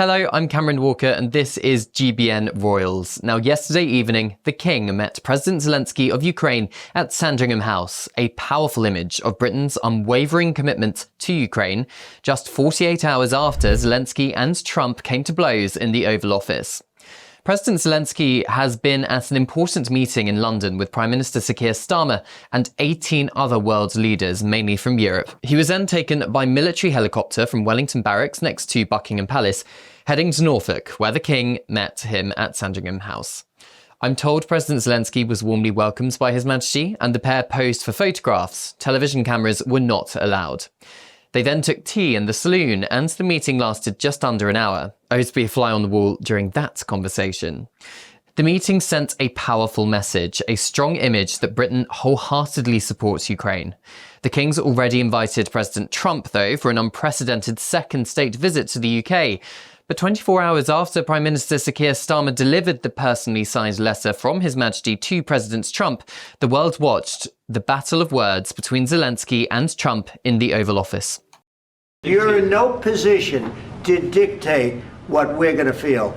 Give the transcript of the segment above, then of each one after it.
Hello, I'm Cameron Walker and this is GBN Royals. Now, yesterday evening, the King met President Zelensky of Ukraine at Sandringham House, a powerful image of Britain's unwavering commitment to Ukraine, just 48 hours after Zelensky and Trump came to blows in the Oval Office. President Zelensky has been at an important meeting in London with Prime Minister Sir Keir Starmer and 18 other world leaders, mainly from Europe. He was then taken by military helicopter from Wellington Barracks next to Buckingham Palace, heading to Norfolk, where the King met him at Sandringham House. I'm told President Zelensky was warmly welcomed by His Majesty, and the pair posed for photographs. Television cameras were not allowed. They then took tea in the saloon, and the meeting lasted just under an hour. I was to be a fly on the wall during that conversation. The meeting sent a powerful message, a strong image that Britain wholeheartedly supports Ukraine. The King's already invited President Trump, though, for an unprecedented second state visit to the UK. But 24 hours after Prime Minister Sir Keir Starmer delivered the personally signed letter from His Majesty to President Trump, the world watched the battle of words between Zelensky and Trump in the Oval Office. You're in no position to dictate what we're going to feel.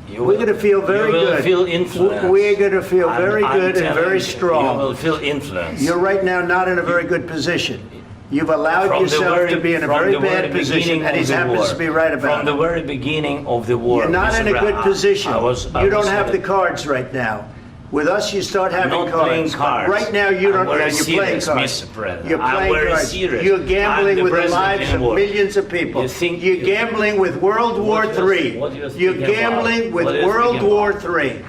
We're going to feel very good. You will feel influence. We're going to feel very good and very strong. You will feel influence. You're right now not in a very good position. You've allowed yourself to be in a very bad position, and he happens to be right about it. From the very beginning of the war, you're not in a good position. You don't have the cards right now. With us, you start having cards. Right now, you don't. You're playing cards. You're playing cards. You're gambling with the lives of millions of people. You're gambling with World War III. You're gambling with World War III.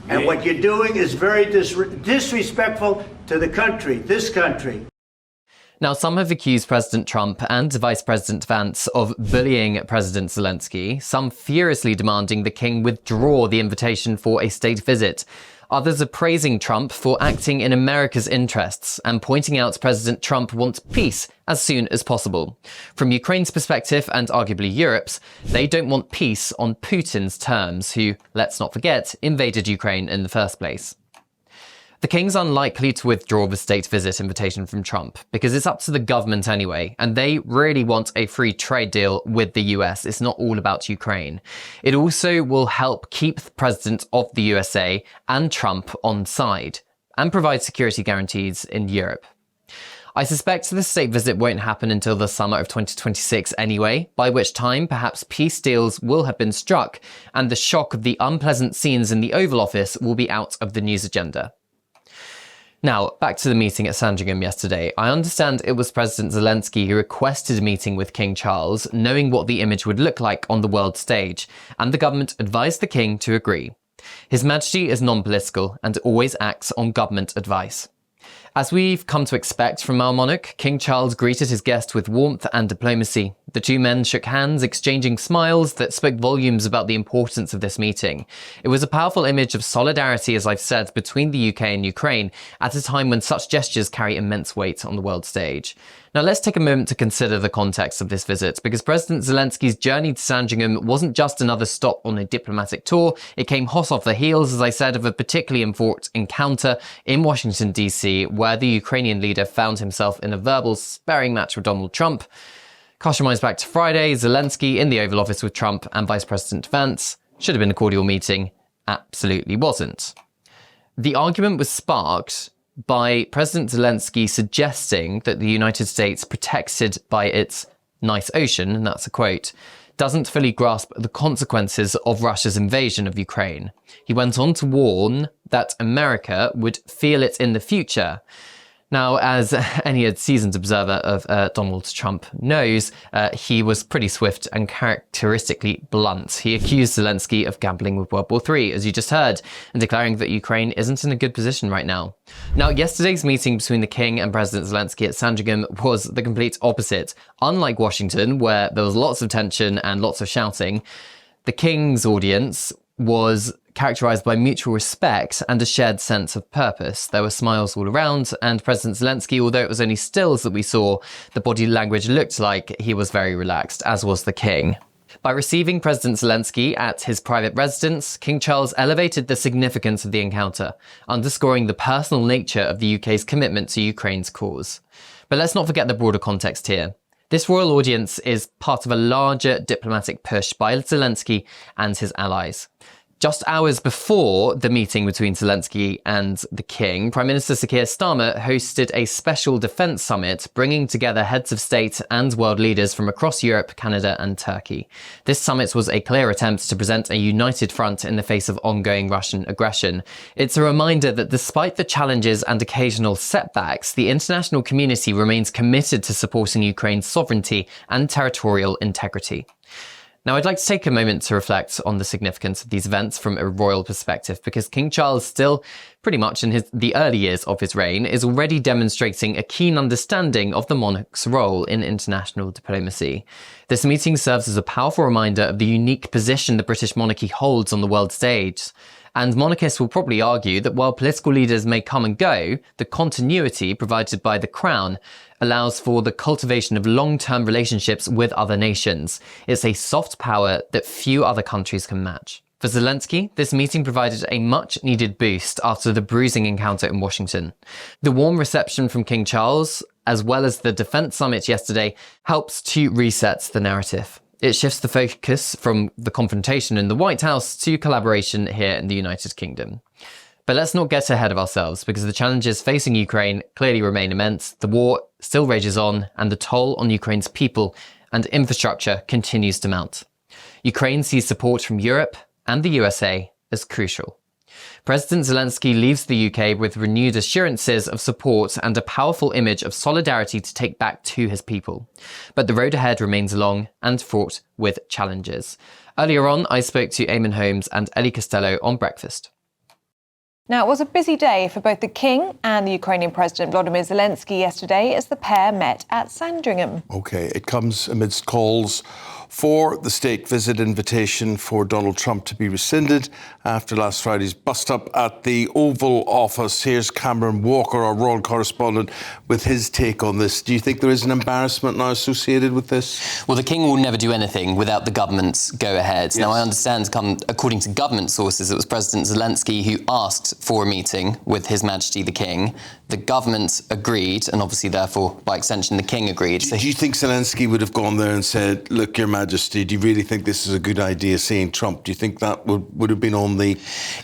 And what you're doing is very disrespectful to the country, this country. Now, some have accused President Trump and Vice President Vance of bullying President Zelensky, some furiously demanding the King withdraw the invitation for a state visit. Others are praising Trump for acting in America's interests and pointing out President Trump wants peace as soon as possible. From Ukraine's perspective, and arguably Europe's, they don't want peace on Putin's terms, who, let's not forget, invaded Ukraine in the first place. The King's unlikely to withdraw the state visit invitation from Trump, because it's up to the government anyway, and they really want a free trade deal with the US. It's not all about Ukraine. It also will help keep the president of the USA and Trump on side, and provide security guarantees in Europe. I suspect the state visit won't happen until the summer of 2026 anyway, by which time perhaps peace deals will have been struck, and the shock of the unpleasant scenes in the Oval Office will be out of the news agenda. Now, back to the meeting at Sandringham yesterday. I understand it was President Zelensky who requested a meeting with King Charles, knowing what the image would look like on the world stage, and the government advised the King to agree. His Majesty is non-political and always acts on government advice. As we've come to expect from our monarch, King Charles greeted his guest with warmth and diplomacy. The two men shook hands, exchanging smiles that spoke volumes about the importance of this meeting. It was a powerful image of solidarity, as I've said, between the UK and Ukraine, at a time when such gestures carry immense weight on the world stage. Now, let's take a moment to consider the context of this visit, because President Zelensky's journey to Sandringham wasn't just another stop on a diplomatic tour. It came hot off the heels, as I said, of a particularly important encounter in Washington, D.C., where the Ukrainian leader found himself in a verbal sparring match with Donald Trump. Cast your minds back to Friday, Zelensky in the Oval Office with Trump and Vice President Vance. Should have been a cordial meeting. Absolutely wasn't. The argument was sparked by President Zelensky suggesting that the United States, protected by its nice ocean, and that's a quote, doesn't fully grasp the consequences of Russia's invasion of Ukraine. He went on to warn that America would feel it in the future. Now, as any seasoned observer of Donald Trump knows, he was pretty swift and characteristically blunt. He accused Zelensky of gambling with World War III, as you just heard, and declaring that Ukraine isn't in a good position right now. Now, yesterday's meeting between the King and President Zelensky at Sandringham was the complete opposite. Unlike Washington, where there was lots of tension and lots of shouting, the King's audience was characterized by mutual respect and a shared sense of purpose. There were smiles all around, and President Zelensky, although it was only stills that we saw, the body language looked like he was very relaxed, as was the King. By receiving President Zelensky at his private residence, King Charles elevated the significance of the encounter, underscoring the personal nature of the UK's commitment to Ukraine's cause. But let's not forget the broader context here. This royal audience is part of a larger diplomatic push by Zelensky and his allies. Just hours before the meeting between Zelensky and the king, Prime Minister Sir Keir Starmer hosted a special defence summit, bringing together heads of state and world leaders from across Europe, Canada and Turkey. This summit was a clear attempt to present a united front in the face of ongoing Russian aggression. It's a reminder that despite the challenges and occasional setbacks, the international community remains committed to supporting Ukraine's sovereignty and territorial integrity. Now, I'd like to take a moment to reflect on the significance of these events from a royal perspective, because King Charles, still pretty much in the early years of his reign, is already demonstrating a keen understanding of the monarch's role in international diplomacy. This meeting serves as a powerful reminder of the unique position the British monarchy holds on the world stage. And monarchists will probably argue that while political leaders may come and go, the continuity provided by the crown allows for the cultivation of long-term relationships with other nations. It's a soft power that few other countries can match. For Zelensky, this meeting provided a much-needed boost after the bruising encounter in Washington. The warm reception from King Charles, as well as the defence summit yesterday, helps to reset the narrative. It shifts the focus from the confrontation in the White House to collaboration here in the United Kingdom. But let's not get ahead of ourselves, because the challenges facing Ukraine clearly remain immense. The war still rages on, and the toll on Ukraine's people and infrastructure continues to mount. Ukraine sees support from Europe and the USA as crucial. President Zelensky leaves the UK with renewed assurances of support and a powerful image of solidarity to take back to his people. But the road ahead remains long and fraught with challenges. Earlier on, I spoke to Eamon Holmes and Ellie Costello on Breakfast. Now, it was a busy day for both the King and the Ukrainian President Volodymyr Zelensky yesterday as the pair met at Sandringham. OK, it comes amidst calls for the state visit invitation for Donald Trump to be rescinded after last Friday's bust-up at the Oval Office. Here's Cameron Walker, our royal correspondent, with his take on this. Do you think there is an embarrassment now associated with this? Well, the King will never do anything without the government's go-ahead. Yes. Now, I understand, according to government sources, it was President Zelensky who asked for a meeting with His Majesty the King. The government agreed, and obviously, therefore, by extension, the King agreed. Do you think Zelensky would have gone there and said, look, Your Majesty, do you really think this is a good idea, seeing Trump? Do you think that would have been on the...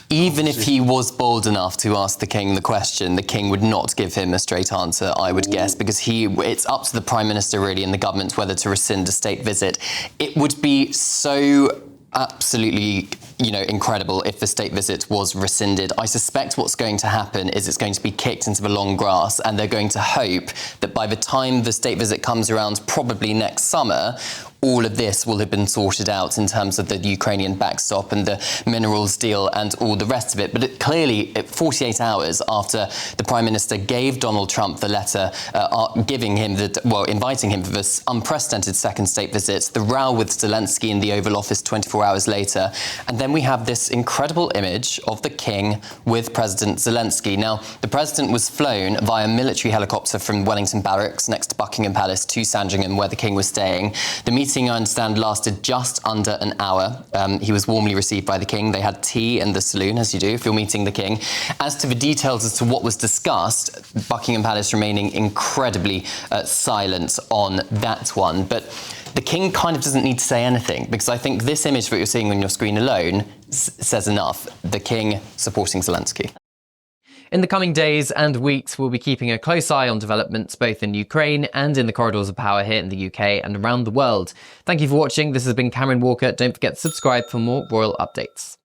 Even if he was bold enough to ask the King the question, the King would not give him a straight answer, I would guess, because it's up to the Prime Minister, really, and the government whether to rescind a state visit. It would be so absolutely, incredible if the state visit was rescinded. I suspect what's going to happen is it's going to be kicked into the long grass, and they're going to hope that by the time the state visit comes around, probably next summer, all of this will have been sorted out in terms of the Ukrainian backstop and the minerals deal and all the rest of it. But clearly, 48 hours after the Prime Minister gave Donald Trump the letter inviting him for this unprecedented second state visit, the row with Zelensky in the Oval Office 24 hours later, and then we have this incredible image of the King with President Zelensky. Now, the President was flown via military helicopter from Wellington Barracks next to Buckingham Palace to Sandringham, where the King was staying. The meeting, I understand, lasted just under an hour. He was warmly received by the King. They had tea in the saloon, as you do if you're meeting the King. As to the details as to what was discussed, Buckingham Palace remaining incredibly silent on that one. But the King kind of doesn't need to say anything, because I think this image that you're seeing on your screen alone says enough. The King supporting Zelensky. In the coming days and weeks, we'll be keeping a close eye on developments both in Ukraine and in the corridors of power here in the UK and around the world. Thank you for watching. This has been Cameron Walker. Don't forget to subscribe for more royal updates.